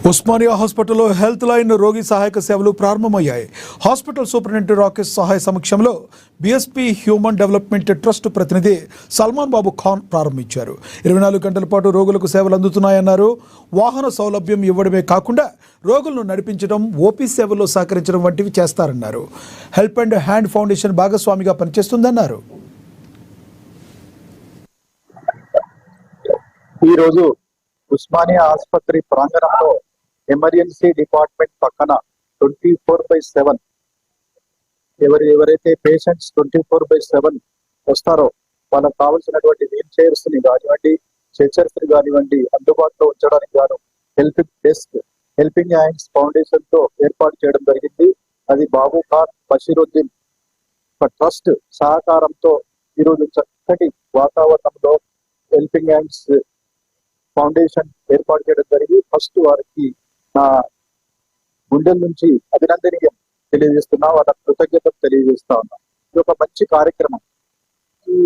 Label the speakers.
Speaker 1: ఉస్మానియా హాస్పిటల్లో health line రోగి సహాయక సేవలు ప్రారంభమయ్యాయి. హాస్పిటల్ సూపరింటెండెంట్ రాకేష్ సహాయ సమక్షంలో బీఎస్పీ హ్యూమన్ డెవలప్మెంట్ ట్రస్ట్ ప్రతినిధి సల్మాన్ బాబు ఖాన్ ప్రారంభించారు. 24 గంటల పాటు రోగులకు సేవలు అందుతున్నాయన్నారు. వాహన సౌలభ్యం ఇవ్వడమే కాకుండా రోగులను నడిపించడం, ఓపీ సేవల్లో సహకరించడం వంటివి చేస్తారన్నారు. హెల్ప్ అండ్ హ్యాండ్ ఫౌండేషన్ భాగస్వామిగా పనిచేస్తుందన్నారు.
Speaker 2: ఈరోజు ఉస్మానియా ఆసుపత్రి ప్రాంగణంలో ఎమర్జెన్సీ డిపార్ట్మెంట్ పక్కన 24/7 ఎవరైతే పేషెంట్స్ 24/7 వస్తారో వాళ్ళకు కావాల్సినటువంటి వీల్ చైర్స్ ని కానివ్వండి, స్ట్రెచర్స్ ని కానివ్వండి అందుబాటులో ఉంచడానికి గాను helping desk, helping hands foundation తో ఏర్పాటు చేయడం జరిగింది. అది బాబు ఖాన్ బషీరుద్దీన్ ట్రస్ట్ సహకారంతో ఈరోజు చక్కటి వాతావరణంలో హెల్పింగ్ హ్యాండ్స్ ఫౌండేషన్ ఏర్పాటు చేయడం జరిగింది. ఫస్ట్ వారికి నా గుండెల నుంచి అభినందనీయం తెలియజేస్తున్నా, వాళ్ళ కృతజ్ఞతలు తెలియజేస్తా ఉన్నా. ఇది ఒక మంచి కార్యక్రమం. ఈ